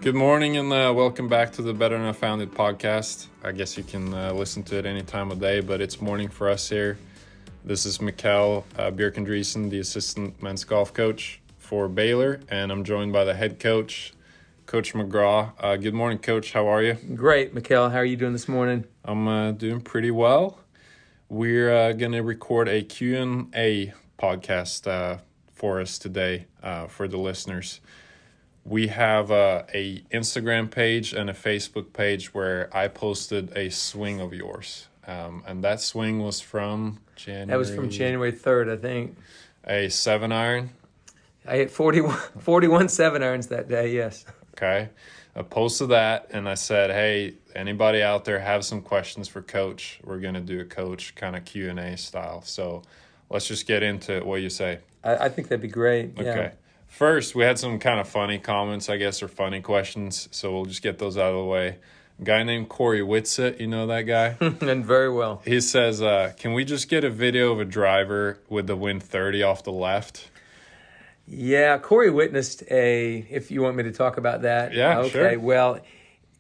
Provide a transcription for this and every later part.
Good morning and welcome back to the Better Than I Found It podcast. I guess you can listen to it any time of day, but it's morning for us here. This is Mikkel, Bjerch-Andresen, the assistant men's golf coach for Baylor, and I'm joined by the head coach, Coach McGraw. Good morning, Coach. How are you? Great, Mikkel. How are you doing this morning? I'm doing pretty well. We're going to record a Q&A podcast for us today for the listeners. We have a Instagram page and a Facebook page where I posted a swing of yours. And that swing was from January... That was from January 3rd, I think. A 7-iron? I hit 41 7-irons that day, yes. Okay. I posted that and I said, hey, anybody out there have some questions for Coach? We're going to do a Coach kind of Q&A style. So let's just get into it. What do you say? I think that'd be great. Okay. Yeah. First, we had some kind of funny comments, I guess, or funny questions. So we'll just get those out of the way. A guy named Corey Whitsitt, you know that guy? And very well. He says, can we just get a video of a driver with the wind 30 off the left? Yeah, Corey witnessed if you want me to talk about that. Yeah, okay, sure. Okay, well,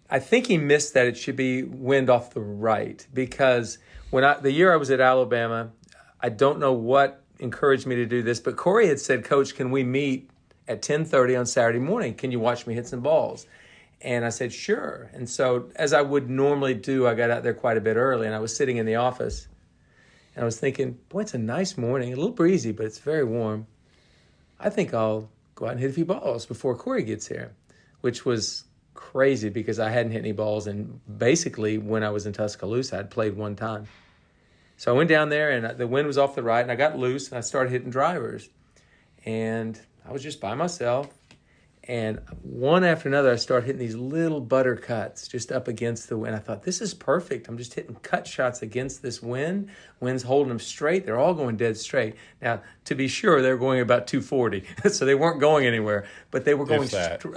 I think he missed that it should be wind off the right because the year I was at Alabama, I don't know what encouraged me to do this, but Corey had said, Coach, can we meet at 10:30 on Saturday morning? Can you watch me hit some balls? And I said, sure. And so as I would normally do, I got out there quite a bit early, and I was sitting in the office, and I was thinking, boy, it's a nice morning, a little breezy, but it's very warm. I think I'll go out and hit a few balls before Corey gets here, which was crazy because I hadn't hit any balls. And basically, when I was in Tuscaloosa, I'd played one time. So I went down there, and the wind was off the right, and I got loose, and I started hitting drivers. And I was just by myself. And one after another, I started hitting these little butter cuts just up against the wind. I thought, this is perfect. I'm just hitting cut shots against this wind. Wind's holding them straight. They're all going dead straight. Now, to be sure, they were going about 240, so they weren't going anywhere. But they were going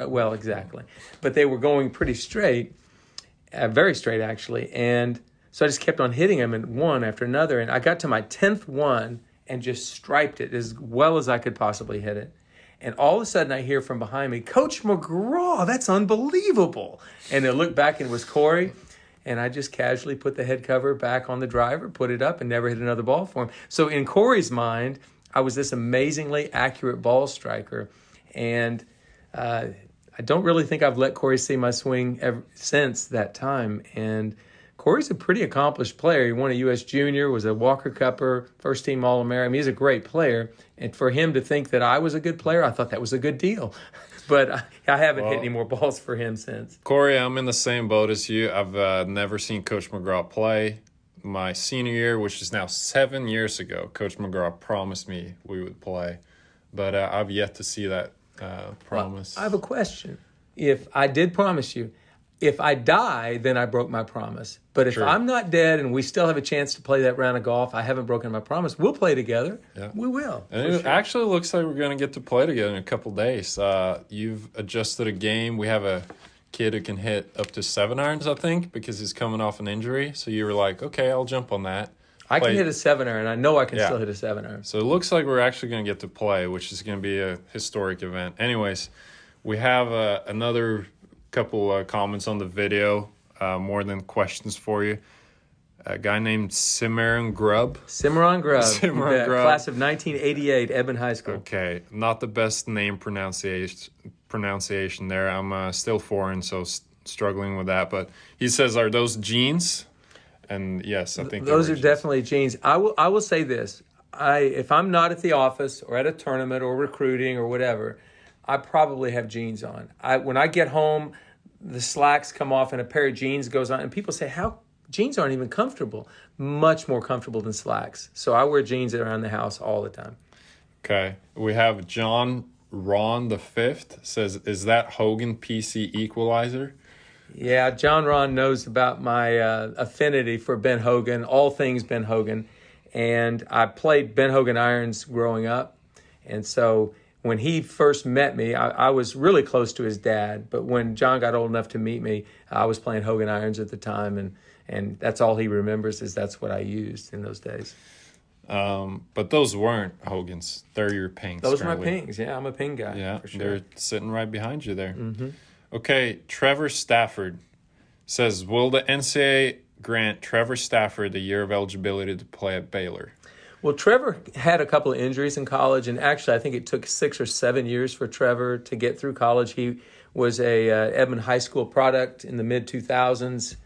well, exactly. But they were going pretty straight, very straight actually. And so I just kept on hitting them, and one after another. And I got to my 10th one and just striped it as well as I could possibly hit it. And all of a sudden, I hear from behind me, Coach McGraw, that's unbelievable. And I looked back, and it was Corey. And I just casually put the head cover back on the driver, put it up, and never hit another ball for him. So in Corey's mind, I was this amazingly accurate ball striker. And I don't really think I've let Corey see my swing ever since that time. And Corey's a pretty accomplished player. He won a U.S. Junior, was a Walker Cupper, first-team All-American. He's a great player. And for him to think that I was a good player, I thought that was a good deal. But I haven't hit any more balls for him since. Corey, I'm in the same boat as you. I've never seen Coach McGraw play. My senior year, which is now 7 years ago, Coach McGraw promised me we would play. But I've yet to see that promise. Well, I have a question. If I did promise you, if I die, then I broke my promise. But if I'm not dead and we still have a chance to play that round of golf, I haven't broken my promise. We'll play together. Yeah. We will. And it actually looks like we're going to get to play together in a couple days. You've adjusted a game. We have a kid who can hit up to 7 irons, I think, because he's coming off an injury. So you were like, okay, I'll jump on that. I can hit a 7-iron. I know I can still hit a 7-iron. So it looks like we're actually going to get to play, which is going to be a historic event. Anyways, we have another couple comments on the video, more than questions for you. A guy named Cimarron Grubb. Cimarron Grubb. Class of 1988, Eben High School. Okay, not the best name pronunciation there. I'm still foreign, so struggling with that. But he says, are those jeans? And yes, I think those are definitely jeans. I will say this. If I'm not at the office or at a tournament or recruiting or whatever, I probably have jeans on. When I get home, the slacks come off and a pair of jeans goes on. And people say, how jeans aren't even comfortable. Much more comfortable than slacks. So I wear jeans around the house all the time. Okay. We have John Ron the Fifth says, is that Hogan PC equalizer? Yeah, John Ron knows about my affinity for Ben Hogan, all things Ben Hogan. And I played Ben Hogan irons growing up. And so when he first met me, I was really close to his dad. But when John got old enough to meet me, I was playing Hogan irons at the time. And that's all he remembers is that's what I used in those days. But those weren't Hogan's. They're your pings. Those are my pings. Yeah, I'm a ping guy. Yeah, for sure. They're sitting right behind you there. Mm-hmm. Okay, Trevor Stafford says, will the NCAA grant Trevor Stafford the year of eligibility to play at Baylor? Well, Trevor had a couple of injuries in college, and actually I think it took 6 or 7 years for Trevor to get through college. He was a Edmond High School product in the mid-2000s,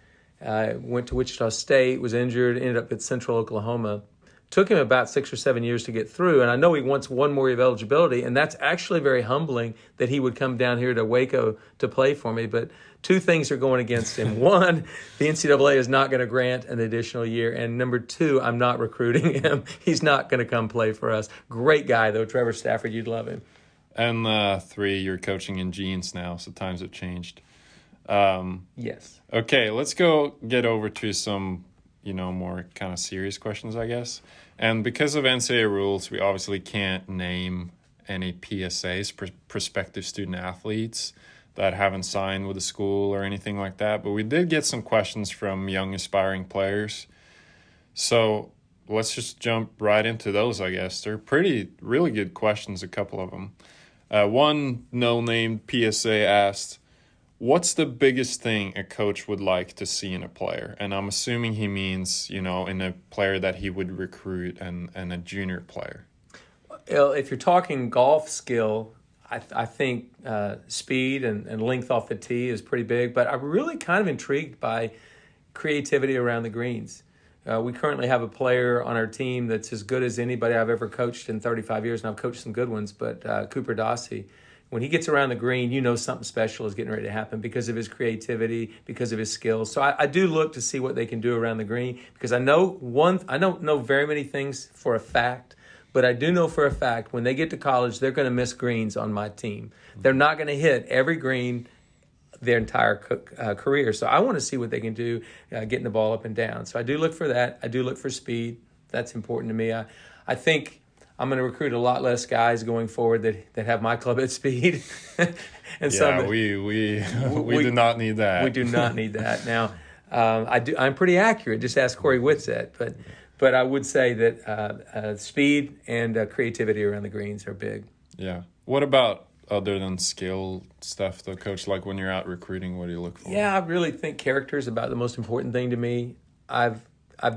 went to Wichita State, was injured, ended up at Central Oklahoma. Took him about 6 or 7 years to get through, and I know he wants one more year of eligibility, and that's actually very humbling that he would come down here to Waco to play for me, but two things are going against him. One, the NCAA is not going to grant an additional year. And number two, I'm not recruiting him. He's not going to come play for us. Great guy, though, Trevor Stafford. You'd love him. And 3, you're coaching in jeans now, so times have changed. Yes. Okay, let's go get over to some, more kind of serious questions, I guess. And because of NCAA rules, we obviously can't name any PSAs, prospective student athletes, that haven't signed with the school or anything like that. But we did get some questions from young aspiring players. So let's just jump right into those, I guess. They're really good questions, a couple of them. One no-name PSA asked, what's the biggest thing a coach would like to see in a player? And I'm assuming he means, in a player that he would recruit and a junior player. If you're talking golf skill, I think speed and length off the tee is pretty big, but I'm really kind of intrigued by creativity around the greens. We currently have a player on our team that's as good as anybody I've ever coached in 35 years, and I've coached some good ones, but Cooper Dossie. When he gets around the green, something special is getting ready to happen because of his creativity, because of his skills. So I do look to see what they can do around the green, because I don't know very many things for a fact, but I do know for a fact when they get to college, they're going to miss greens on my team. They're not going to hit every green their entire career. So I want to see what they can do getting the ball up and down. So I do look for that. I do look for speed. That's important to me. I think I'm going to recruit a lot less guys going forward that have my club at speed. We do not need that. We do not need that. Now, I'm pretty accurate. Just ask Corey Whitsett. But I would say that speed and creativity around the greens are big. Yeah. What about other than skill stuff, though, Coach? Like when you're out recruiting, what do you look for? Yeah, I really think character is about the most important thing to me. I've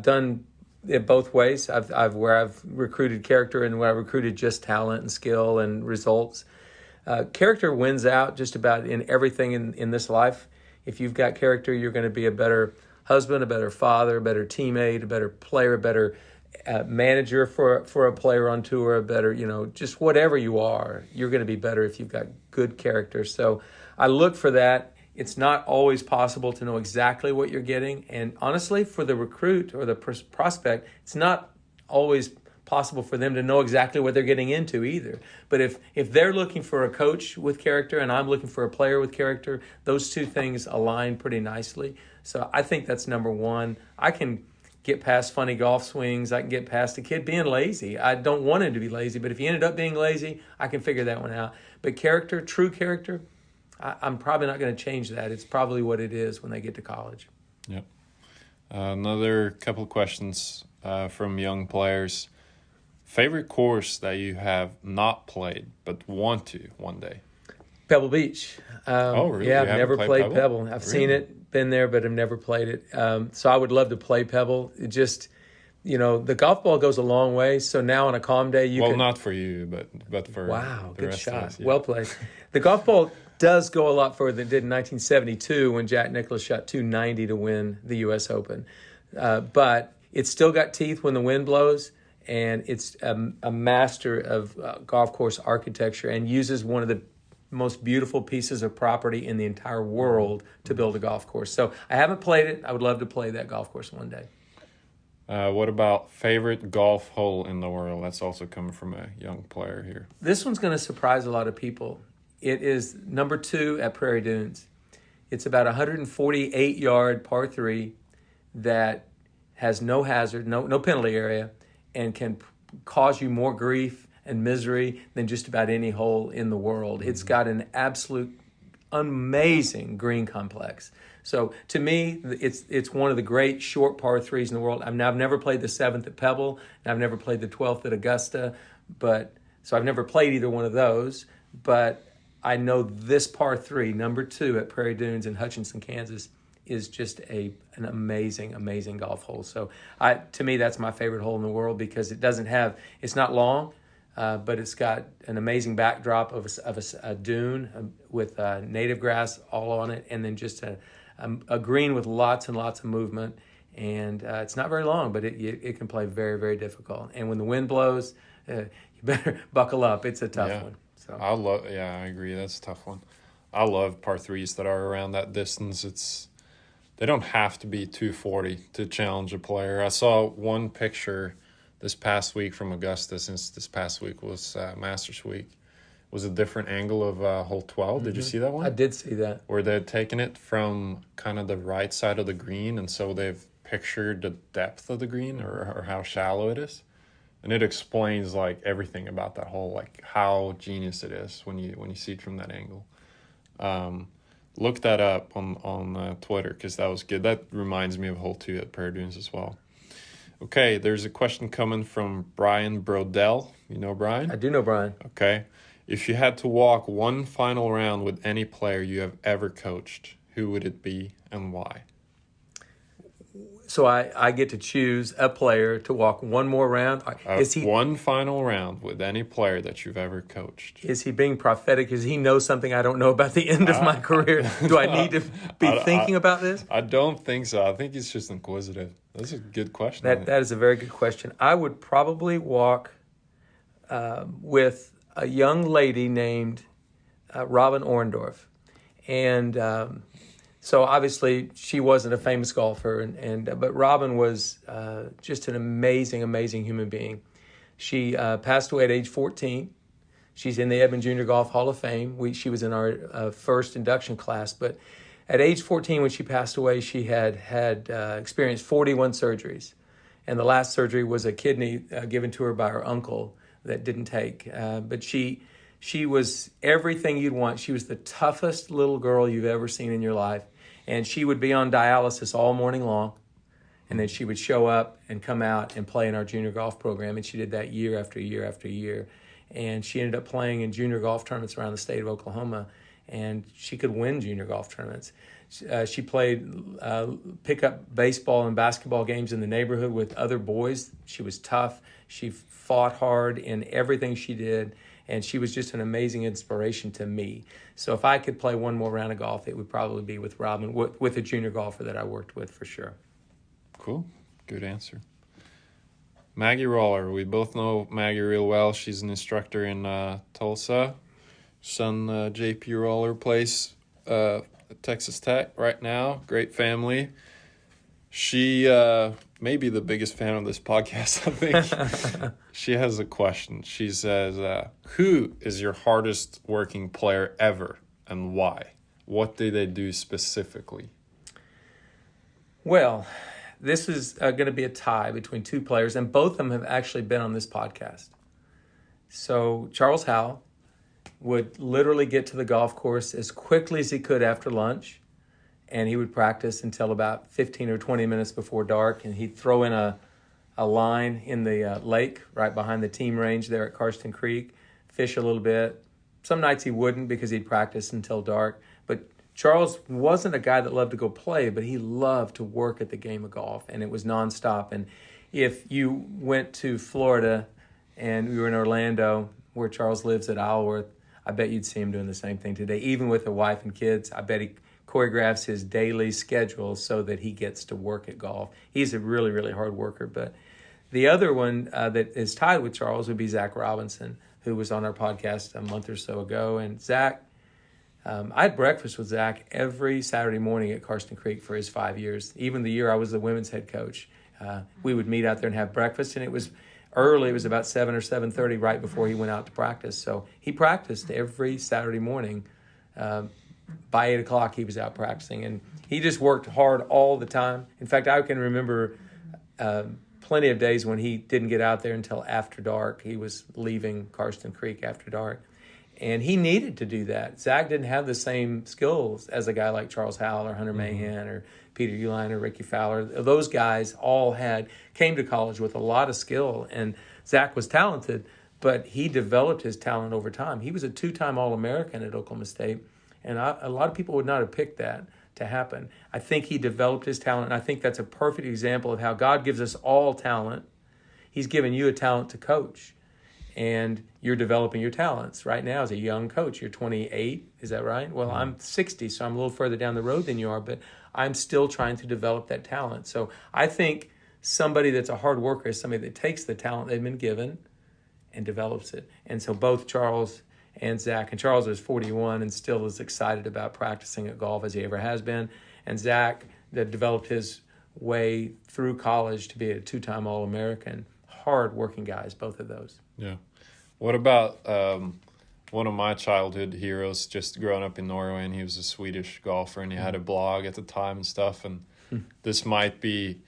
done it both ways. I've recruited character and where I've recruited just talent and skill and results. Character wins out just about in everything in this life. If you've got character, you're going to be a better husband, a better father, a better teammate, a better player, a better manager for a player on tour, a better, just whatever you are, you're going to be better if you've got good character. So I look for that. It's not always possible to know exactly what you're getting. And honestly, for the recruit or the prospect, it's not always possible for them to know exactly what they're getting into either. But if they're looking for a coach with character and I'm looking for a player with character, those two things align pretty nicely. So I think that's number one. I can get past funny golf swings. I can get past a kid being lazy. I don't want him to be lazy, but if he ended up being lazy, I can figure that one out. But character, true character, I'm probably not going to change that. It's probably what it is when they get to college. Yep. Another couple of questions from young players. Favorite course that you have not played but want to one day? Pebble Beach. Oh, really? Yeah, I've never played Pebble. I've seen it, been there, but I've never played it. So I would love to play Pebble. It just, the golf ball goes a long way. So now on a calm day, not for you, but for good rest shot. of us, yeah. Well played. The golf ball does go a lot further than it did in 1972 when Jack Nicklaus shot 290 to win the U.S. Open. But it's still got teeth when the wind blows. And it's a master of golf course architecture and uses one of the most beautiful pieces of property in the entire world to build a golf course. So I haven't played it. I would love to play that golf course one day. What about favorite golf hole in the world? That's also coming from a young player here. This one's going to surprise a lot of people. It is number 2 at Prairie Dunes. It's about 148-yard par 3 that has no hazard, no penalty area, and can cause you more grief and misery than just about any hole in the world. It's got an absolute amazing green complex. So to me, it's one of the great short par 3s in the world. I've never played the 7th at Pebble, and I've never played the 12th at Augusta, so I've never played either one of those. But I know this par 3, number 2 at Prairie Dunes in Hutchinson, Kansas, is just an amazing, amazing golf hole. So to me, that's my favorite hole in the world because it's not long, but it's got an amazing backdrop of a dune with native grass all on it, and then just a green with lots and lots of movement. And it's not very long, but it can play very, very difficult. And when the wind blows, you better buckle up. It's a tough one. So I agree. That's a tough one. I love par 3s that are around that distance. They don't have to be 240 to challenge a player. I saw one picture this past week from Augusta, since this past week was Masters week. It was a different angle of hole 12. Did you see that one? I did see that. Where they'd taken it from kind of the right side of the green, and so they've pictured the depth of the green or how shallow it is. And it explains like everything about that hole, like how genius it is when you see it from that angle. Look that up on Twitter because that was good. That reminds me of hole 2 at Prairie Dunes as well. Okay, there's a question coming from Brian Brodell. You know Brian? I do know Brian. Okay. If you had to walk one final round with any player you have ever coached, who would it be and why? So I get to choose a player to walk one more round. One final round with any player that you've ever coached. Is he being prophetic? Does he know something I don't know about the end of my career? Do I need to be thinking about this? I don't think so. I think he's just inquisitive. That's a good question. That is a very good question. I would probably walk with a young lady named Robin Orndorff. And so obviously she wasn't a famous golfer, but Robin was just an amazing, amazing human being. She passed away at age 14. She's in the Edmund Junior Golf Hall of Fame. She was in our first induction class, but at age 14 when she passed away, she had experienced 41 surgeries. And the last surgery was a kidney given to her by her uncle that didn't take. But she was everything you'd want. She was the toughest little girl you've ever seen in your life. And she would be on dialysis all morning long. And then she would show up and come out and play in our junior golf program. And she did that year after year after year. And she ended up playing in junior golf tournaments around the state of Oklahoma. And she could win junior golf tournaments. She played pickup baseball and basketball games in the neighborhood with other boys. She was tough. She fought hard in everything she did. And she was just an amazing inspiration to me. So if I could play one more round of golf, it would probably be with Robin, with a junior golfer that I worked with for sure. Cool. Good answer. Maggie Roller. We both know Maggie real well. She's an instructor in Tulsa. Son JP Roller plays at Texas Tech right now. Great family. She may be the biggest fan of this podcast, I think. She has a question. She says, who is your hardest working player ever and why? What do they do specifically? Well, this is going to be a tie between two players, and both of them have actually been on this podcast. So Charles Howell would literally get to the golf course as quickly as he could after lunch, and he would practice until about 15 or 20 minutes before dark, and he'd throw in a line in the lake right behind the team range there at Karsten Creek, fish a little bit. Some nights he wouldn't because he'd practice until dark. But Charles wasn't a guy that loved to go play, but he loved to work at the game of golf, and it was nonstop. And if you went to Florida and we were in Orlando, where Charles lives at Isleworth, I bet you'd see him doing the same thing today. Even with a wife and kids, I bet he choreographs his daily schedule so that he gets to work at golf. He's a really, really hard worker. But the other one that is tied with Charles would be Zach Robinson, who was on our podcast a month or so ago. And Zach, I had breakfast with Zach every Saturday morning at Karsten Creek for his 5 years. Even the year I was the women's head coach, we would meet out there and have breakfast, and it was early. It was about 7 or 7:30 right before he went out to practice. So he practiced every Saturday morning. By 8 o'clock, he was out practicing, and he just worked hard all the time. In fact, I can remember plenty of days when he didn't get out there until after dark. He was leaving Karsten Creek after dark, and he needed to do that. Zach didn't have the same skills as a guy like Charles Howell or Hunter Mahan or Peter Uihlein or Ricky Fowler. Those guys all came to college with a lot of skill, and Zach was talented, but he developed his talent over time. He was a 2-time All-American at Oklahoma State, and a lot of people would not have picked that to happen. I think he developed his talent, and I think that's a perfect example of how God gives us all talent. He's given you a talent to coach, and you're developing your talents right now as a young coach. You're 28, is that right? Well, I'm 60, so I'm a little further down the road than you are, but I'm still trying to develop that talent. So I think somebody that's a hard worker is somebody that takes the talent they've been given and develops it. And so both Charles and Zach, and Charles is 41 and still as excited about practicing at golf as he ever has been. And Zach, that developed his way through college to be a 2-time All-American. Hard-working guys, both of those. Yeah. What about one of my childhood heroes, just growing up in Norway, and he was a Swedish golfer, and he had a blog at the time and stuff, and this might be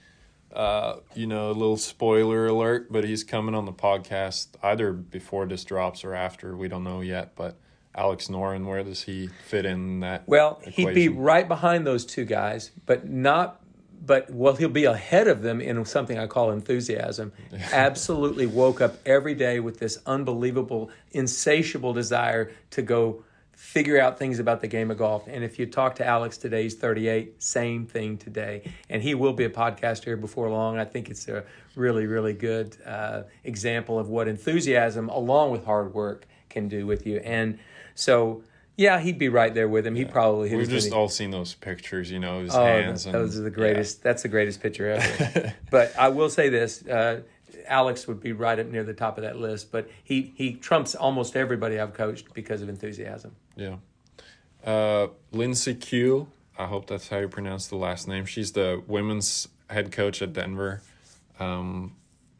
a little spoiler alert, but he's coming on the podcast either before this drops or after. We don't know yet, but Alex Noren, where does he fit in that equation? He'd be right behind those two guys, he'll be ahead of them in something I call enthusiasm. Absolutely woke up every day with this unbelievable, insatiable desire to go figure out things about the game of golf. And if you talk to Alex today, he's 38, same thing today. And he will be a podcaster here before long. I think it's a really, really good example of what enthusiasm along with hard work can do with you. And so, yeah, he'd be right there with him. He probably We've just all seen those pictures, his hands. Those are the greatest. Yeah. That's the greatest picture ever. But I will say this. Alex would be right up near the top of that list, but he trumps almost everybody I've coached because of enthusiasm. Yeah. Lindsay Kuehl, I hope that's how you pronounce the last name. She's the women's head coach at Denver.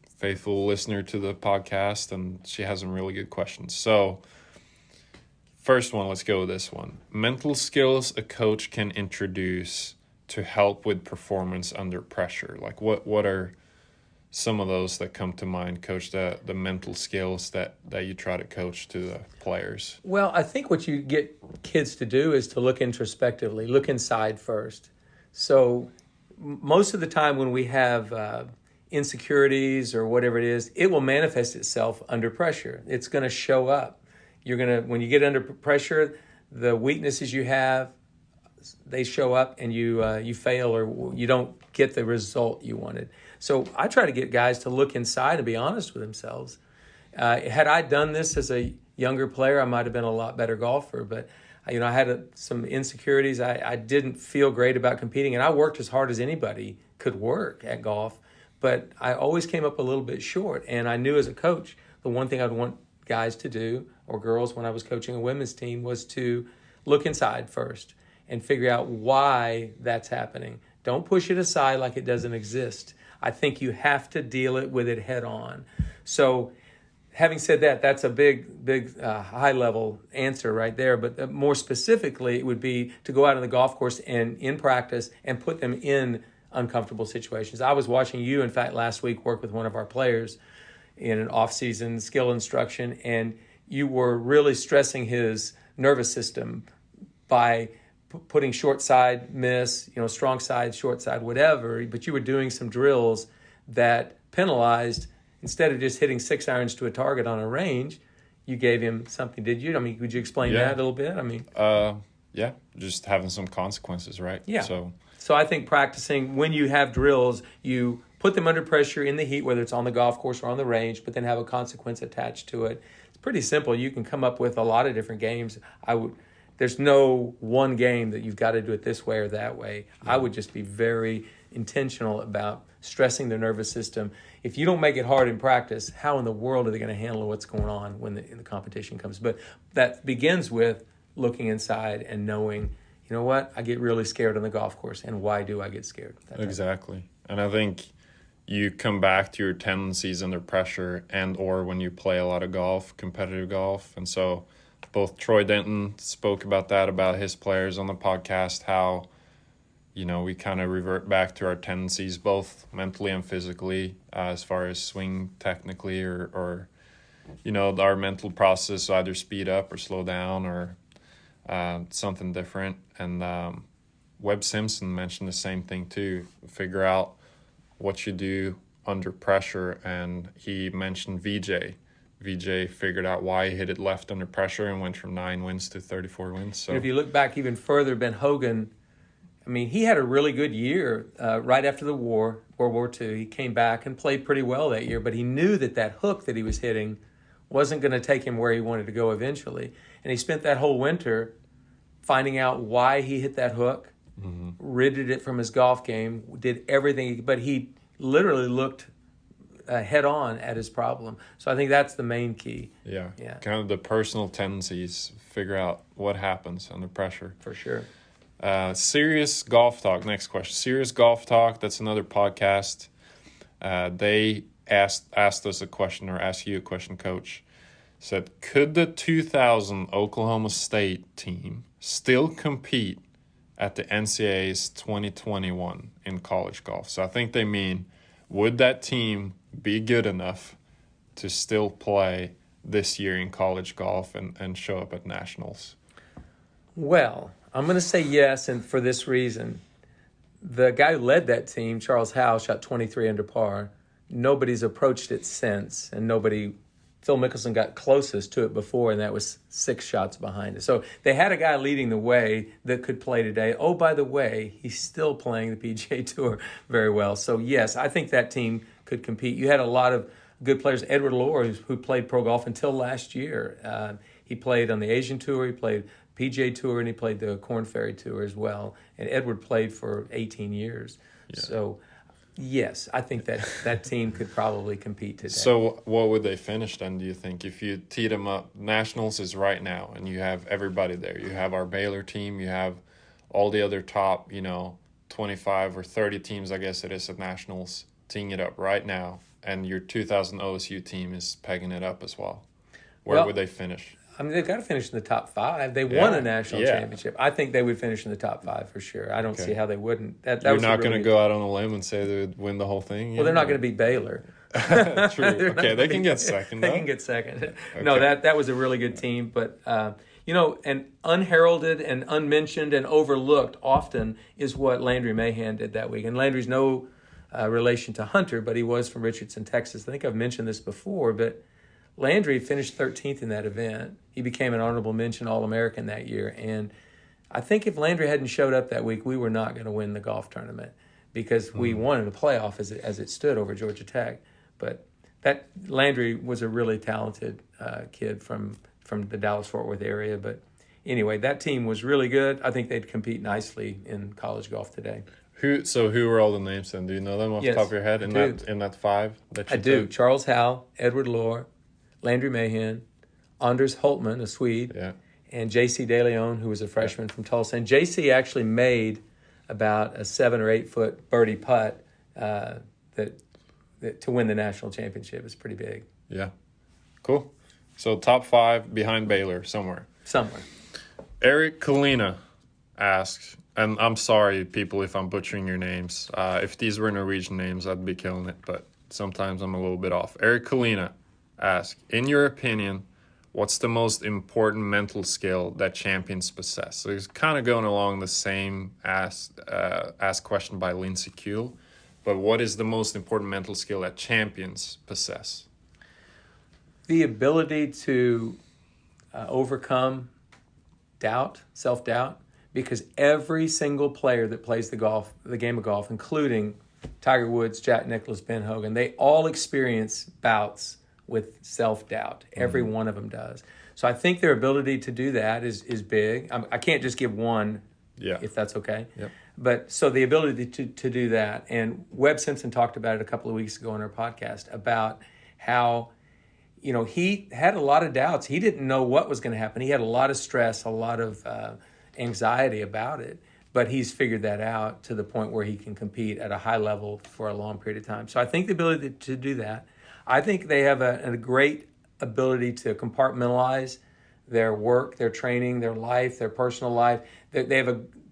Faithful listener to the podcast, and she has some really good questions. So, first one, let's go with this one. Mental skills a coach can introduce to help with performance under pressure. Like what are some of those that come to mind, Coach, the mental skills that you try to coach to the players? Well, I think what you get kids to do is to look introspectively, look inside first. So most of the time when we have insecurities or whatever it is, it will manifest itself under pressure. It's going to show up. When you get under pressure, the weaknesses you have, they show up, and you fail or you don't get the result you wanted. So I try to get guys to look inside and be honest with themselves. Had I done this as a younger player, I might have been a lot better golfer. But I had some insecurities. I didn't feel great about competing, and I worked as hard as anybody could work at golf. But I always came up a little bit short, and I knew as a coach the one thing I'd want guys to do, or girls when I was coaching a women's team, was to look inside first and figure out why that's happening. Don't push it aside like it doesn't exist. I think you have to deal with it head on. So having said that, that's a big high-level answer right there. But more specifically, it would be to go out on the golf course and in practice and put them in uncomfortable situations. I was watching you, in fact, last week work with one of our players in an off-season skill instruction, and you were really stressing his nervous system by putting short side miss, strong side, short side, whatever, but you were doing some drills that penalized, instead of just hitting 6 irons to a target on a range, you gave him something, did you? I mean, could you explain that a little bit? I mean, yeah, just having some consequences, right? Yeah. So I think practicing, when you have drills, you put them under pressure in the heat, whether it's on the golf course or on the range, but then have a consequence attached to it. It's pretty simple. You can come up with a lot of different games. There's no one game that you've got to do it this way or that way. I would just be very intentional about stressing their nervous system. If you don't make it hard in practice, how in the world are they going to handle what's going on when the competition comes? But that begins with looking inside and knowing, you know what, I get really scared on the golf course, and why do I get scared? Exactly. And I think you come back to your tendencies under pressure and or when you play a lot of golf, competitive golf. And so both Troy Denton spoke about that, about his players on the podcast, how, we kind of revert back to our tendencies, both mentally and physically, as far as swing technically or our mental process, either speed up or slow down or something different. And Webb Simpson mentioned the same thing too, figure out what you do under pressure. And he mentioned VJ, VJ figured out why he hit it left under pressure and went from 9 wins to 34 wins. So And if you look back even further, Ben Hogan, I mean, he had a really good year right after the war, World War II. He came back and played pretty well that year, but he knew that hook that he was hitting wasn't going to take him where he wanted to go eventually. And he spent that whole winter finding out why he hit that hook, ridded it from his golf game, did everything, but he literally looked head on at his problem. So I think that's the main key. Yeah. Kind of the personal tendencies, figure out what happens under pressure. For sure. Serious Golf Talk, next question. Serious Golf Talk, that's another podcast. They asked us a question, or asked you a question, Coach. Said, could the 2000 Oklahoma State team still compete at the NCAA's 2021 in college golf? So I think they mean, would that team be good enough to still play this year in college golf and show up at nationals? Well, I'm going to say yes, and for this reason. The guy who led that team, Charles Howell, shot 23 under par. Nobody's approached it since, and Phil Mickelson got closest to it before, and that was 6 shots behind it. So they had a guy leading the way that could play today. Oh, by the way, he's still playing the PGA Tour very well. So, yes, I think that team could compete. You had a lot of good players. Edward Lohr, who played pro golf until last year. He played on the Asian Tour. He played PGA Tour, and he played the Korn Ferry Tour as well. And Edward played for 18 years. Yeah. So, yes, I think that team could probably compete today. So what would they finish then, do you think? If you teed them up, Nationals is right now, and you have everybody there. You have our Baylor team. You have all the other top, 25 or 30 teams, I guess it is, at Nationals, teeing it up right now. And your 2000 OSU team is pegging it up as well. Where would they finish? I mean, they've got to finish in the top 5. They won a national championship. I think they would finish in the top 5 for sure. I don't see how they wouldn't. You're not going to go out on a limb and say they would win the whole thing? Well, they're not going to beat Baylor. True. Okay, they can get second, They can get second. Okay. No, that was a really good team. But, and unheralded and unmentioned and overlooked often is what Landry Mahan did that week. And Landry's no relation to Hunter, but he was from Richardson, Texas. I think I've mentioned this before, but Landry finished 13th in that event. He became an honorable mention All-American that year. And I think if Landry hadn't showed up that week, we were not going to win the golf tournament because we won in a playoff as it stood over Georgia Tech. But that Landry was a really talented kid from the Dallas-Fort Worth area. But anyway, that team was really good. I think they'd compete nicely in college golf today. Who were all the names then? Do you know them off the top of your head in that 5 that you I do. Charles Howell, Edward Lohr, Landry Mahan, Anders Holtman, a Swede, and J.C. De Leon, who was a freshman from Tulsa. And J.C. actually made about a 7 or 8 foot birdie putt that to win the national championship. Is pretty big. Yeah, cool. So top 5 behind Baylor somewhere. Eric Kalina asks, and I'm sorry, people, if I'm butchering your names. If these were Norwegian names, I'd be killing it, but sometimes I'm a little bit off. Eric Kalina asks, in your opinion, what's the most important mental skill that champions possess? So he's kind of going along the same ask question by Lindsay Kuehl, but what is the most important mental skill that champions possess? The ability to overcome doubt, self-doubt, because every single player that plays the game of golf, including Tiger Woods, Jack Nicklaus, Ben Hogan, they all experience bouts with self-doubt. Every one of them does. So I think their ability to do that is big. I can't just give one, if that's okay. Yep. But so the ability to do that. And Webb Simpson talked about it a couple of weeks ago on our podcast about how, he had a lot of doubts. He didn't know what was going to happen. He had a lot of stress, a lot of anxiety about it. But he's figured that out to the point where he can compete at a high level for a long period of time. So I think the ability to do that. I think they have a great ability to compartmentalize their work, their training, their life, their personal life. They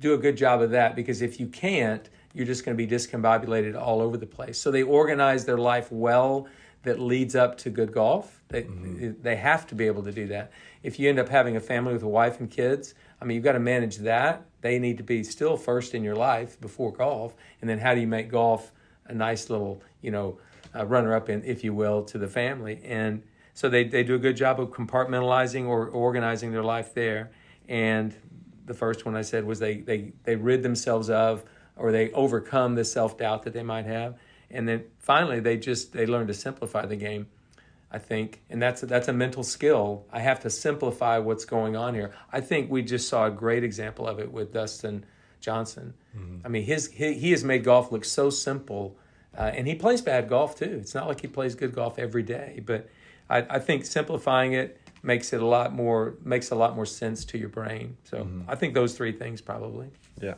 do a good job of that, because if you can't, you're just going to be discombobulated all over the place. So they organize their life well that leads up to good golf. They have to be able to do that. If you end up having a family with a wife and kids, you've got to manage that. They need to be still first in your life before golf. And then how do you make golf a nice little, runner-up, if you will, to the family? And So they do a good job of compartmentalizing or organizing their life there. And the first one I said was they rid themselves of, or they overcome the self-doubt that they might have. And then finally, they learn to simplify the game, I think. And that's a mental skill. I have to simplify what's going on here. I think we just saw a great example of it with Dustin Johnson. Mm-hmm. I mean, he has made golf look so simple. And he plays bad golf, too. It's not like he plays good golf every day. But I think simplifying it makes a lot more sense to your brain. So I think those three things probably. Yeah.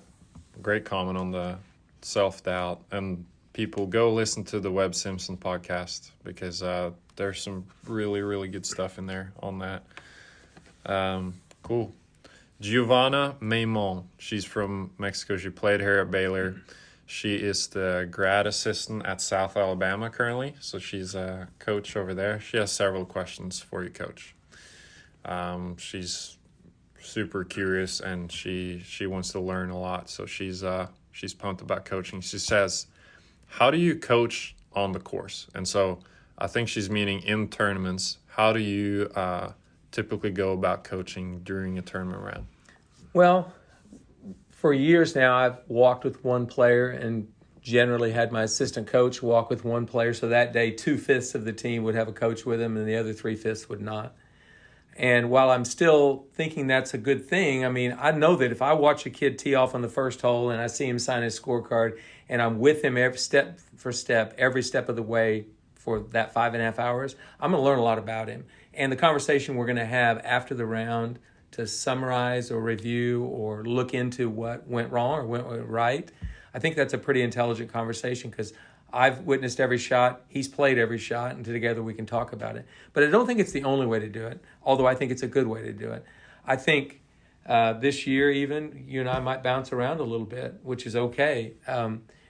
Great comment on the self-doubt. And people, go listen to the Webb Simpson podcast because there's some really, really good stuff in there on that. Cool. Giovanna Maimon. She's from Mexico. She played here at Baylor. She is the grad assistant at South Alabama currently. So she's a coach over there. She has several questions for you, Coach. She's super curious and she wants to learn a lot. So she's pumped about coaching. She says, how do you coach on the course? And so I think she's meaning in tournaments. How do you typically go about coaching during a tournament round? Well, for years now, I've walked with one player and generally had my assistant coach walk with one player. So that day, 2/5 of the team would have a coach with them and the other 3/5 would not. And while I'm still thinking that's a good thing, I mean, I know that if I watch a kid tee off on the first hole and I see him sign his scorecard and I'm with him every step for step, every step of the way for that 5.5 hours, I'm going to learn a lot about him. And the conversation we're going to have after the round to summarize or review or look into what went wrong or went right, I think that's a pretty intelligent conversation because I've witnessed every shot, he's played every shot, and together we can talk about it. But I don't think it's the only way to do it, although I think it's a good way to do it. I think this year even, you and I might bounce around a little bit, which is okay.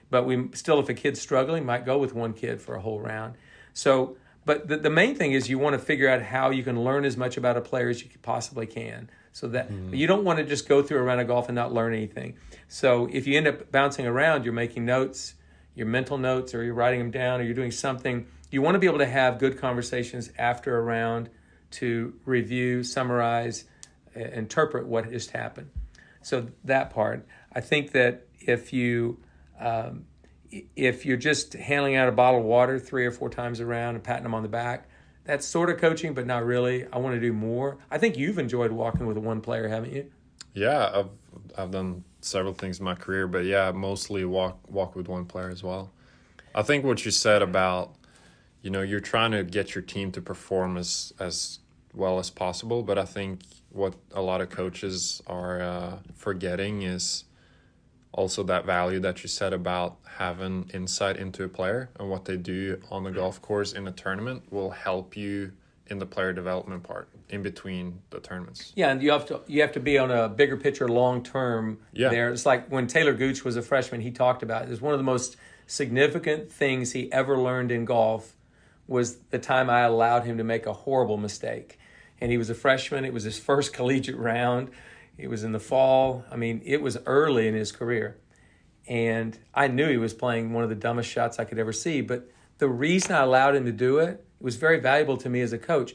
But we still, if a kid's struggling, might go with one kid for a whole round. So, but the main thing is you want to figure out how you can learn as much about a player as you possibly can. So that you don't want to just go through a round of golf and not learn anything. So if you end up bouncing around, you're making notes, your mental notes, or you're writing them down, or you're doing something. You want to be able to have good conversations after a round to review, summarize, interpret what just happened. So that part, I think that if you're just handing out a bottle of water 3 or 4 times around and patting them on the back, that's sort of coaching, but not really. I want to do more. I think you've enjoyed walking with one player, haven't you? Yeah, I've done several things in my career, but yeah, mostly walk with one player as well. I think what you said about, you're trying to get your team to perform as well as possible, but I think what a lot of coaches are forgetting is also that value that you said about having insight into a player and what they do on the golf course in a tournament will help you in the player development part in between the tournaments. Yeah, and you have to be on a bigger picture long term there. It's like when Taylor Gooch was a freshman, he talked about it. It's one of the most significant things he ever learned in golf was the time I allowed him to make a horrible mistake. And he was a freshman. It was his first collegiate round. It was in the fall. I mean, it was early in his career. And I knew he was playing one of the dumbest shots I could ever see. But the reason I allowed him to do it was very valuable to me as a coach.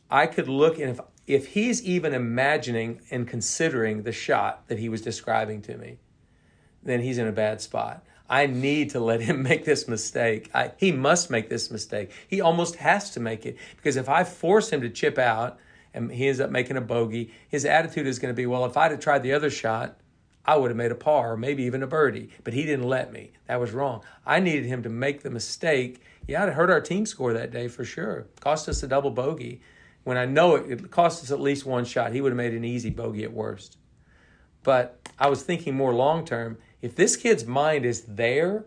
I could look, and if he's even imagining and considering the shot that he was describing to me, then he's in a bad spot. I need to let him make this mistake. He must make this mistake. He almost has to make it. Because if I force him to chip out, and he ends up making a bogey, his attitude is going to be, well, if I'd have tried the other shot, I would have made a par or maybe even a birdie. But he didn't let me. That was wrong. I needed him to make the mistake. Yeah, it hurt our team score that day for sure. Cost us a double bogey. When I know it cost us at least one shot, he would have made an easy bogey at worst. But I was thinking more long term. If this kid's mind is there,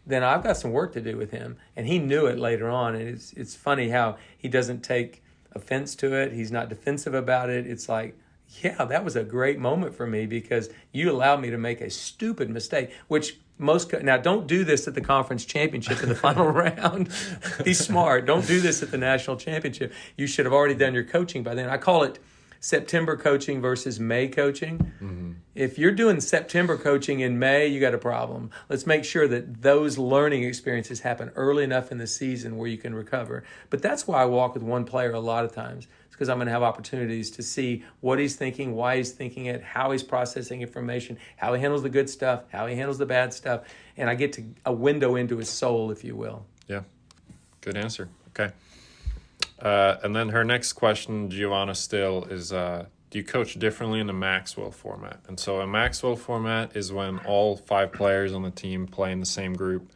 then I've got some work to do with him. And he knew it later on. And it's funny how he doesn't take offense to it. He's not defensive about it. It's like, yeah, that was a great moment for me because you allowed me to make a stupid mistake, which now don't do this at the conference championship in the final round. Be smart. Don't do this at the national championship. You should have already done your coaching by then. I call it September coaching versus May coaching. If you're doing September coaching in May, you got a problem. Let's make sure that those learning experiences happen early enough in the season where you can recover. But that's why I walk with one player a lot of times. It's because I'm going to have opportunities to see what he's thinking, why he's thinking it, how he's processing information, how he handles the good stuff, how he handles the bad stuff. And I get to a window into his soul, if you will. Yeah, good answer. Okay. And then her next question, Giovanna, still is, do you coach differently in the Maxwell format? And so a Maxwell format is when all 5 players on the team play in the same group.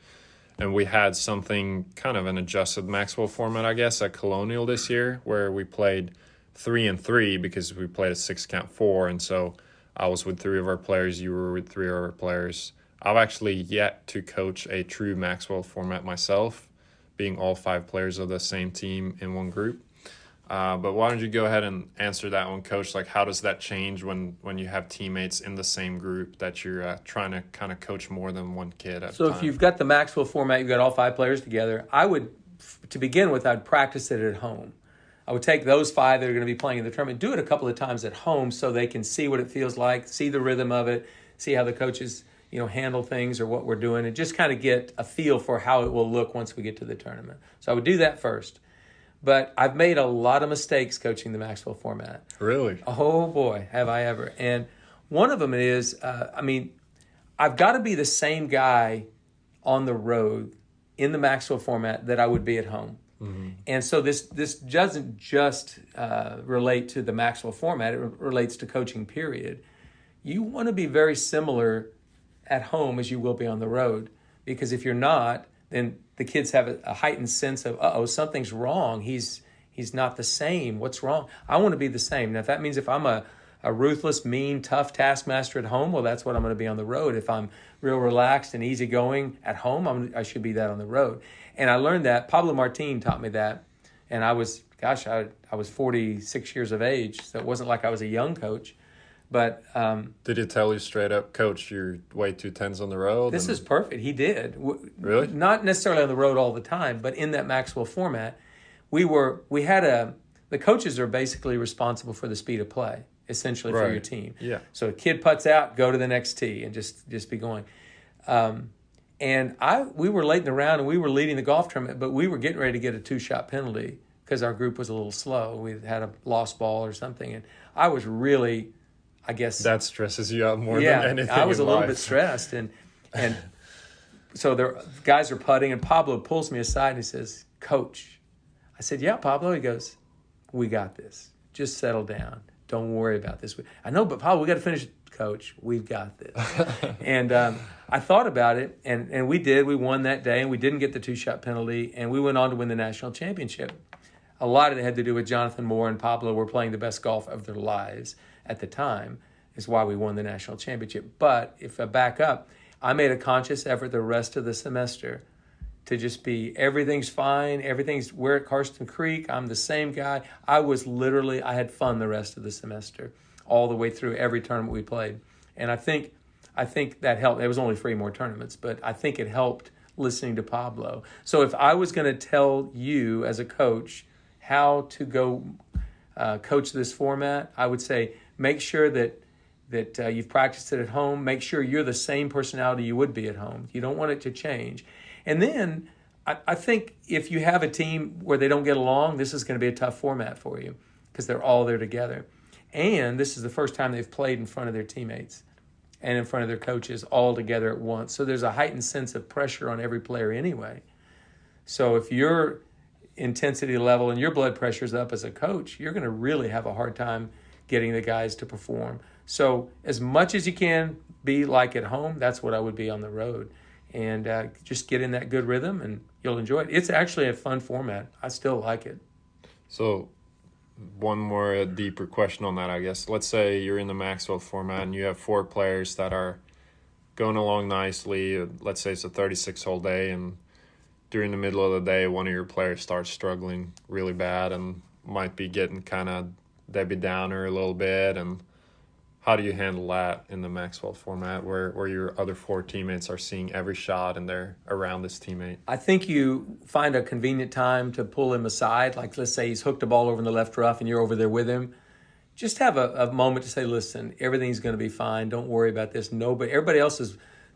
And we had something kind of an adjusted Maxwell format, I guess, at Colonial this year, where we played 3 and 3 because we played a 6-count 4. And so I was with 3 of our players, you were with 3 of our players. I've actually yet to coach a true Maxwell format myself, being all 5 players of the same team in one group. But why don't you go ahead and answer that one, Coach? Like, how does that change when you have teammates in the same group that you're trying to kind of coach more than one kid at a time? So if you've got the Maxwell format, you've got all 5 players together, I would, to begin with, I'd practice it at home. I would take those 5 that are going to be playing in the tournament, do it a couple of times at home so they can see what it feels like, see the rhythm of it, see how the coaches handle things or what we're doing, and just kind of get a feel for how it will look once we get to the tournament. So I would do that first. But I've made a lot of mistakes coaching the Maxwell format. Really? Oh, boy, have I ever. And one of them is, I've got to be the same guy on the road in the Maxwell format that I would be at home. And so this doesn't just relate to the Maxwell format. It relates to coaching, period. You want to be very similar at home as you will be on the road, because if you're not, then the kids have a heightened sense of, something's wrong. He's not the same. What's wrong? I want to be the same. Now, if that means if I'm a ruthless, mean, tough taskmaster at home, well, that's what I'm going to be on the road. If I'm real relaxed and easygoing at home, I should be that on the road. And I learned that. Pablo Martin taught me that. And I was 46 years of age, so it wasn't like I was a young coach. But did he tell you straight up, Coach, you're way too tense on the road? This is perfect. He did. Really? Not necessarily on the road all the time, but in that Maxwell format, the coaches are basically responsible for the speed of play, essentially, for your team. Yeah. So a kid putts out, go to the next tee, and just be going. We were late in the round, and we were leading the golf tournament, but we were getting ready to get a 2-shot penalty because our group was a little slow. We had a lost ball or something, and I was really, I guess that stresses you out more than anything. I was in a little life. bit stressed, and so the guys are putting, and Pablo pulls me aside and he says, "Coach," I said, "Yeah, Pablo." He goes, "We got this. Just settle down. Don't worry about this." I know, but Pablo, we got to finish. Coach, we've got this. And I thought about it, and we did. We won that day, and we didn't get the 2-shot penalty, and we went on to win the national championship. A lot of it had to do with Jonathan Moore and Pablo were playing the best golf of their lives at the time, is why we won the national championship. But if I back up, I made a conscious effort the rest of the semester to just be, everything's fine, we're at Karsten Creek, I'm the same guy. I had fun the rest of the semester, all the way through every tournament we played. And I think that helped. There was only 3 more tournaments, but I think it helped listening to Pablo. So if I was going to tell you as a coach how to go coach this format, I would say make sure that you've practiced it at home. Make sure you're the same personality you would be at home. You don't want it to change. And then I think if you have a team where they don't get along, this is going to be a tough format for you because they're all there together. And this is the first time they've played in front of their teammates and in front of their coaches all together at once. So there's a heightened sense of pressure on every player anyway. So if your intensity level and your blood pressure is up as a coach, you're going to really have a hard time getting the guys to perform. So as much as you can be like at home, that's what I would be on the road. And just get in that good rhythm and you'll enjoy it. It's actually a fun format. I still like it. So one more deeper question on that, I guess. Let's say you're in the Maxwell format and you have 4 players that are going along nicely. Let's say it's a 36-hole day, and during the middle of the day, one of your players starts struggling really bad and might be getting kind of Debbie Downer a little bit. And how do you handle that in the Maxwell format where your other 4 teammates are seeing every shot and they're around this teammate? I think you find a convenient time to pull him aside. Like, let's say he's hooked a ball over in the left rough and you're over there with him. just have a moment to say, listen, everything's going to be fine. Don't worry about this. Everybody else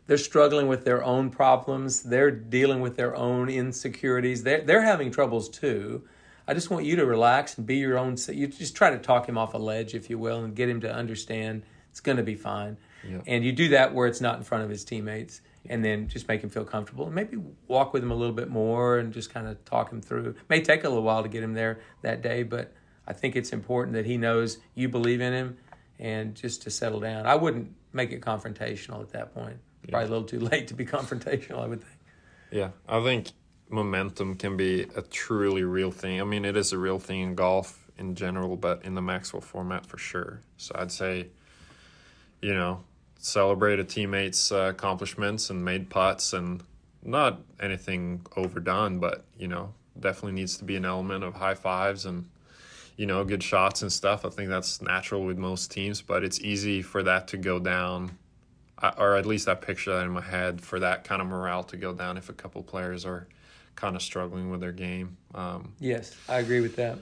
they're struggling with their own problems. They're dealing with their own insecurities. They're having troubles too. I just want you to relax and be your own. You just try to talk him off a ledge, if you will, and get him to understand it's going to be fine. Yeah. And you do that where it's not in front of his teammates, and then just make him feel comfortable. And maybe walk with him a little bit more and just kind of talk him through. It may take a little while to get him there that day, but I think it's important that he knows you believe in him, and just to settle down. I wouldn't make it confrontational at that point. Probably a little too late to be confrontational, I would think. Yeah, I think momentum can be a truly real thing. I mean, it is a real thing in golf in general, but in the Maxwell format for sure. So I'd say, celebrate a teammate's accomplishments and made putts, and not anything overdone, but, definitely needs to be an element of high fives and, good shots and stuff. I think that's natural with most teams, but it's easy for that to go down, or at least I picture that in my head, for that kind of morale to go down if a couple players are kind of struggling with their game. Yes, I agree with that.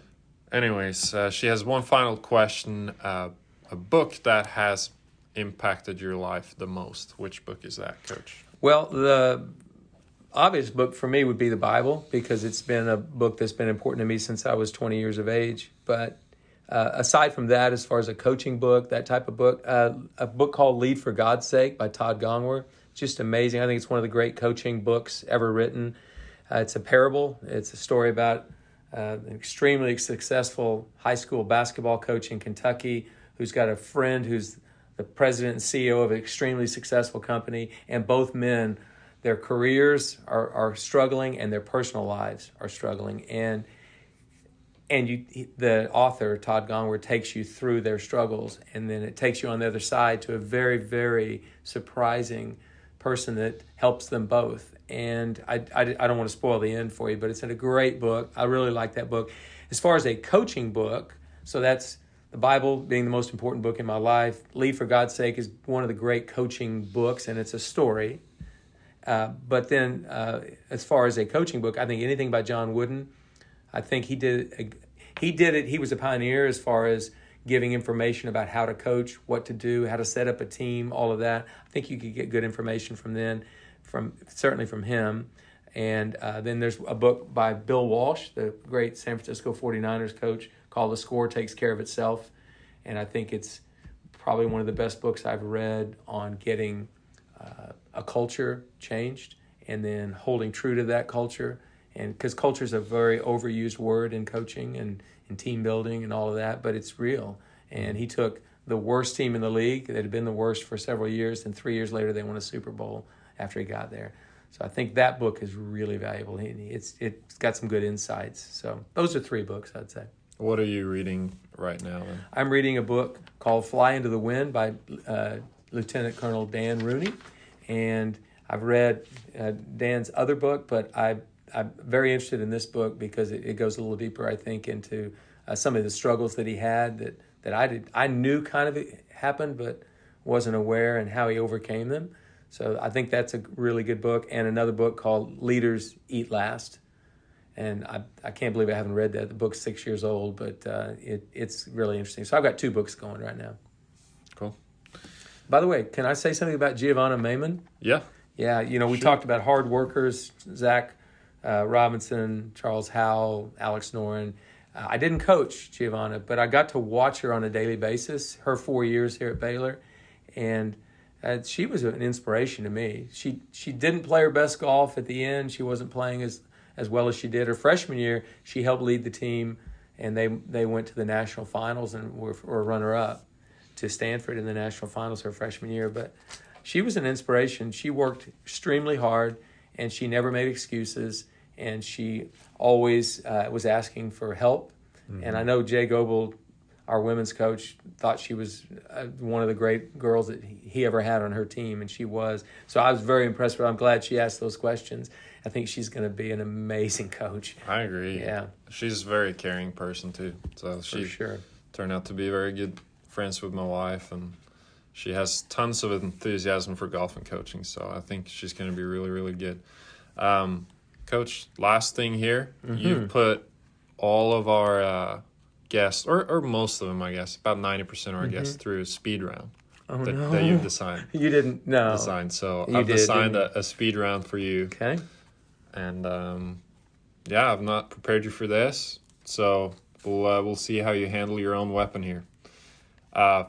Anyways, she has one final question. A book that has impacted your life the most. Which book is that, Coach? Well, the obvious book for me would be the Bible, because it's been a book that's been important to me since I was 20 years of age. But aside from that, as far as a coaching book, that type of book, a book called Lead for God's Sake by Todd Gongwer, just amazing. I think it's one of the great coaching books ever written. It's a parable. It's a story about an extremely successful high school basketball coach in Kentucky who's got a friend who's the president and CEO of an extremely successful company, and both men, their careers are struggling and their personal lives are struggling. And the author, Todd Gongwer, takes you through their struggles, and then it takes you on the other side to a very, very surprising person that helps them both. And I don't want to spoil the end for you, but it's a great book. I really like that book. As far as a coaching book, so that's the Bible being the most important book in my life. Lead for God's Sake is one of the great coaching books, and it's a story. But then as far as a coaching book, I think anything by John Wooden, I think he did it. He was a pioneer as far as giving information about how to coach, what to do, how to set up a team, all of that. I think you could get good information certainly from him. And then there's a book by Bill Walsh, the great San Francisco 49ers coach, called The Score Takes Care of Itself. And I think it's probably one of the best books I've read on getting a culture changed and then holding true to that culture. And because culture is a very overused word in coaching and in team building and all of that, but it's real. And he took the worst team in the league that had been the worst for several years, and 3 years later they won a Super Bowl after he got there. So I think that book is really valuable. It's got some good insights. So those are three books, I'd say. What are you reading right now, then? I'm reading a book called Fly Into the Wind by Lieutenant Colonel Dan Rooney. And I've read Dan's other book, but I'm very interested in this book because it goes a little deeper, I think, into some of the struggles that he had that I knew kind of happened, but wasn't aware, and how he overcame them. So I think that's a really good book. And another book called Leaders Eat Last. And I can't believe I haven't read that. The book's 6 years old, but it's really interesting. So I've got two books going right now. Cool. By the way, can I say something about Giovanna Maimon? Yeah. Yeah, we talked about hard workers, Zach Robinson, Charles Howell, Alex Noren. I didn't coach Giovanna, but I got to watch her on a daily basis, her 4 years here at Baylor. And she was an inspiration to me. She didn't play her best golf at the end. She wasn't playing as well as she did. Her freshman year, she helped lead the team, and they went to the national finals and were runner-up to Stanford in the national finals her freshman year. But she was an inspiration. She worked extremely hard, and she never made excuses, and she always was asking for help. Mm-hmm. And I know Jay Goebel, our women's coach, thought she was one of the great girls that he ever had on her team, and she was. So I was very impressed with her. I'm glad she asked those questions. I think she's going to be an amazing coach. I agree. Yeah. She's a very caring person, too. So she turned out to be very good friends with my wife, and she has tons of enthusiasm for golf and coaching. So I think she's going to be really, really good. Coach, last thing here. Mm-hmm. You've put all of our guests, or most of them, I guess, about 90% of our guests through a speed round No. that you've designed. You didn't? No. Designed. So You I've did, designed didn't a speed round for you. Okay. And yeah, I've not prepared you for this. So we'll see how you handle your own weapon here.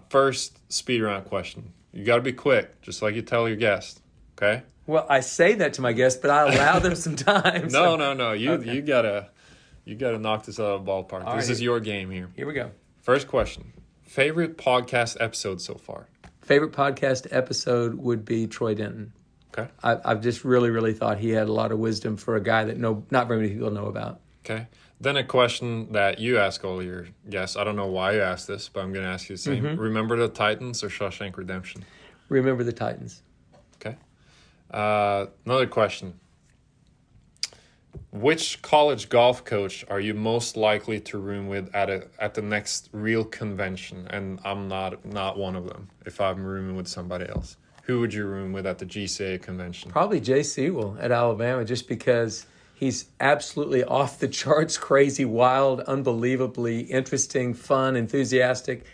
First speed round question. You got to be quick, just like you tell your guest. Okay? Well, I say that to my guests, but I allow them some time. No. You gotta knock this out of the ballpark. All This right. is your game here. Here we go. First question. Favorite podcast episode so far? Favorite podcast episode would be Troy Denton. Okay. I've just really, really thought he had a lot of wisdom for a guy that not very many people know about. Okay. Then a question that you ask all your guests. I don't know why you asked this, but I'm going to ask you the same. Remember the Titans or Shawshank Redemption? Remember the Titans. Okay. Another question. Which college golf coach are you most likely to room with at the next real convention? And I'm not one of them. If I'm rooming with somebody else, who would you room with at the GCA convention? Probably Jay Sewell at Alabama, just because he's absolutely off the charts, crazy, wild, unbelievably interesting, fun, enthusiastic,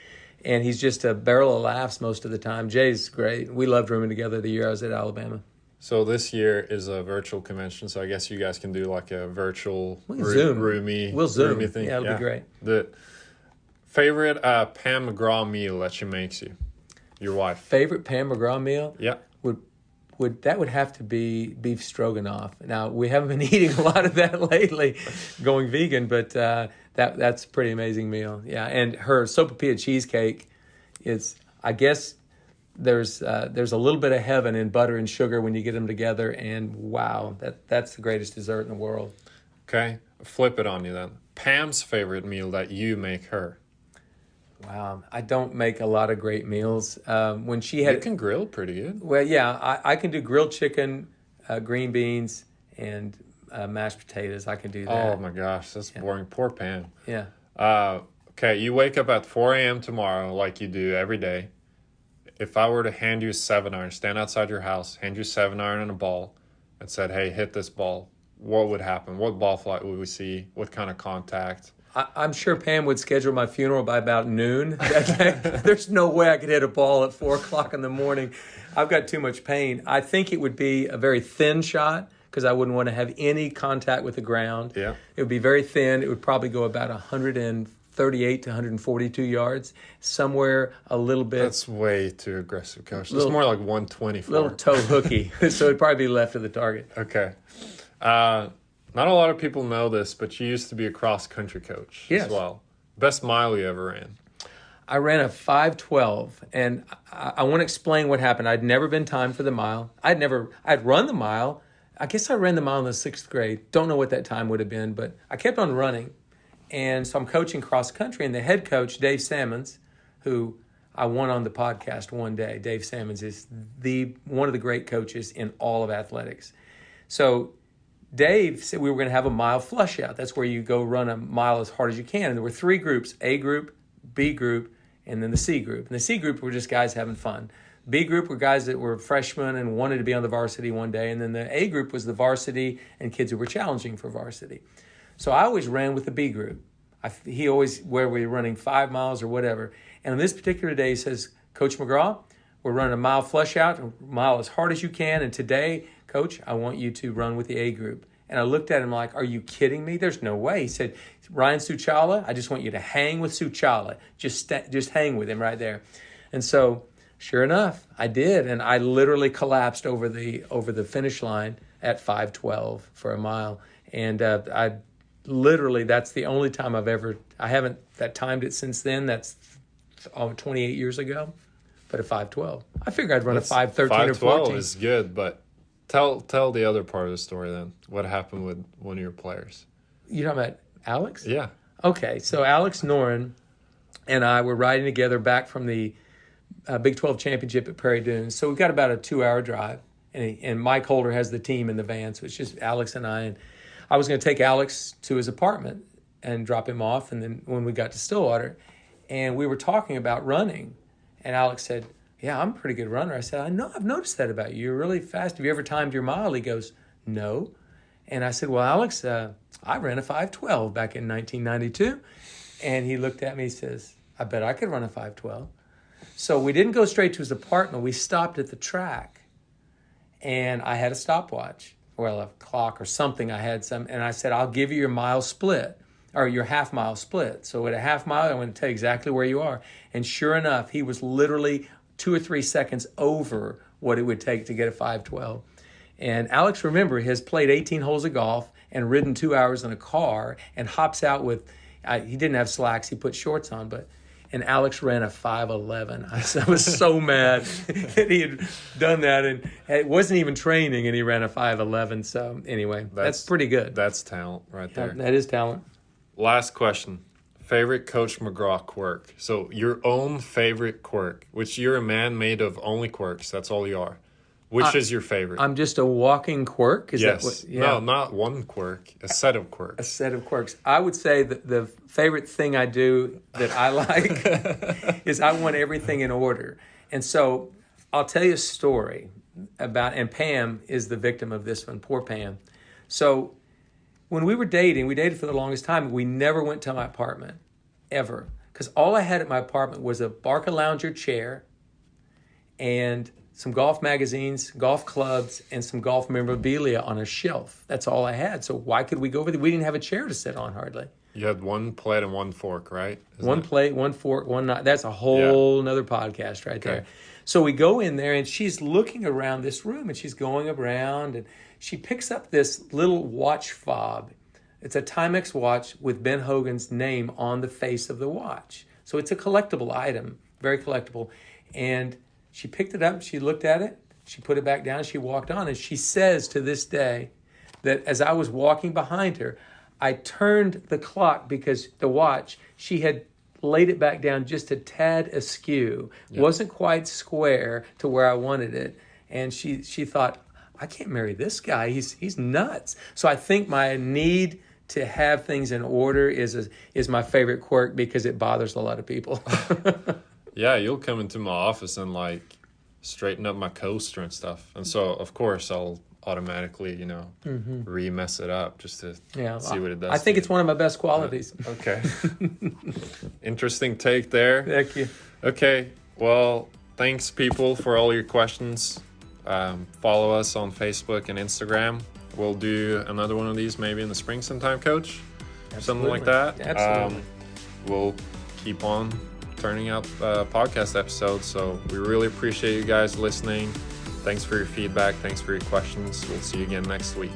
and he's just a barrel of laughs most of the time. Jay's great. We loved rooming together the year I was at Alabama. So this year is a virtual convention, so I guess you guys can do like a virtual Zoom. roomy thing. Yeah, it'll be great. The favorite Pam McGraw meal that she makes you, your wife. Favorite Pam McGraw meal? Yeah. Would have to be beef stroganoff. Now, we haven't been eating a lot of that lately, going vegan, but that's a pretty amazing meal. Yeah, and her sopapilla cheesecake is, I guess, there's a little bit of heaven in butter and sugar when you get them together, and wow, that's the greatest dessert in the world. Okay, flip it on you then. Pam's favorite meal that you make her. Wow, I don't make a lot of great meals. When she You had, can grill pretty good. well, yeah, I can do grilled chicken, green beans, and mashed potatoes. I can do that. Oh my gosh, that's boring. Poor Pam. Yeah. Okay, you wake up at 4 a.m. tomorrow like you do every day. If I were to hand you a 7-iron, stand outside your house, hand you a 7-iron and a ball, and said, hey, hit this ball, what would happen? What ball flight would we see? What kind of contact? I'm sure Pam would schedule my funeral by about noon. There's no way I could hit a ball at 4 o'clock in the morning. I've got too much pain. I think it would be a very thin shot because I wouldn't want to have any contact with the ground. Yeah. It would be very thin. It would probably go about 138 to 142 yards, somewhere a little bit. That's way too aggressive, Coach. It's more like 124. Little toe hooky, so it'd probably be left of the target. Okay. Not a lot of people know this, but you used to be a cross-country coach Yes. as well. Best mile you ever ran? I ran a 5:12, and I want to explain what happened. I'd never been timed for the mile. I'd run the mile. I guess I ran the mile in the 6th grade. Don't know what that time would have been, but I kept on running. And so I'm coaching cross-country, and the head coach, Dave Sammons, who I won on the podcast one day. Dave Sammons is one of the great coaches in all of athletics. So Dave said we were going to have a mile flush out. That's where you go run a mile as hard as you can. And there were 3 groups, A group, B group, and then the C group. And the C group were just guys having fun. B group were guys that were freshmen and wanted to be on the varsity one day. And then the A group was the varsity and kids who were challenging for varsity. So I always ran with the B group. He always, where we were running 5 miles or whatever. And on this particular day, he says, Coach McGraw, we're running a mile flush out, a mile as hard as you can. And today, Coach, I want you to run with the A group. And I looked at him like, are you kidding me? There's no way. He said, Ryan Suchala, I just want you to hang with Suchala. Just hang with him right there. And so, sure enough, I did. And I literally collapsed over the finish line at 5:12 for a mile. And that's the only time I haven't timed it since then. That's 28 years ago. But at 5:12. I figured I'd run a 5:13 or 14. 5:12 is good, but tell the other part of the story then. What happened with one of your players? You talking about Alex? Yeah. Okay, so Alex Noren and I were riding together back from the Big 12 championship at Prairie Dunes. So we've got about a 2-hour drive, and Mike Holder has the team in the van, so it's just Alex and I. And I was going to take Alex to his apartment and drop him off, and then when we got to Stillwater, and we were talking about running, and Alex said, yeah, I'm a pretty good runner. I said, I know, I've noticed that about you. You're really fast. Have you ever timed your mile? He goes, no. And I said, well, Alex, I ran a 5:12 back in 1992. And he looked at me, he says, I bet I could run a 5:12. So we didn't go straight to his apartment. We stopped at the track. And I had a stopwatch, well, a clock or something. I had some, and I said, I'll give you your mile split, or your half mile split. So at a half mile, I'm going to tell you exactly where you are. And sure enough, he was literally 2 or 3 seconds over what it would take to get a 5:12. And Alex, remember, has played 18 holes of golf and ridden 2 hours in a car and hops out with, he didn't have slacks, he put shorts on, and Alex ran a 5:11. I was so mad that he had done that, and it wasn't even training, and he ran a 5:11. So anyway, that's pretty good. That's talent right there. That is talent. Last question. Favorite Coach McGraw quirk. So your own favorite quirk, which you're a man made of only quirks. That's all you are. Which is your favorite? I'm just a walking quirk. Is yes. That what, yeah. No, not one quirk. A set of quirks. A set of quirks. I would say that the favorite thing I do that I like is I want everything in order. And so I'll tell you a story about, and Pam is the victim of this one. Poor Pam. So when we were dating, we dated for the longest time. We never went to my apartment, ever. Because all I had at my apartment was a Barca Lounger chair and some golf magazines, golf clubs, and some golf memorabilia on a shelf. That's all I had. So why could we go over there? We didn't have a chair to sit on hardly. You had one plate and one fork, right? One plate, one fork, one knife. That's a whole nother podcast right there. So we go in there, and she's looking around this room, and she's going around, and she picks up this little watch fob. It's a Timex watch with Ben Hogan's name on the face of the watch. So it's a collectible item, very collectible. And she picked it up, she looked at it, she put it back down, she walked on, and she says to this day that as I was walking behind her, I turned the clock because the watch, she had laid it back down just a tad askew. Yep. Wasn't quite square to where I wanted it. And she thought, I can't marry this guy. He's nuts. So I think my need to have things in order is my favorite quirk because it bothers a lot of people. Yeah, you'll come into my office and like straighten up my coaster and stuff. And so, of course, I'll automatically, re-mess it up just to see what it does. I think it's one of my best qualities. Okay. Interesting take there. Thank you. Okay. Well, thanks, people, for all your questions. Follow us on Facebook and Instagram. We'll do another one of these maybe in the spring sometime, Coach. Absolutely. Something like that. Absolutely. We'll keep on turning out podcast episodes. So we really appreciate you guys listening. Thanks for your feedback. Thanks for your questions. We'll see you again next week.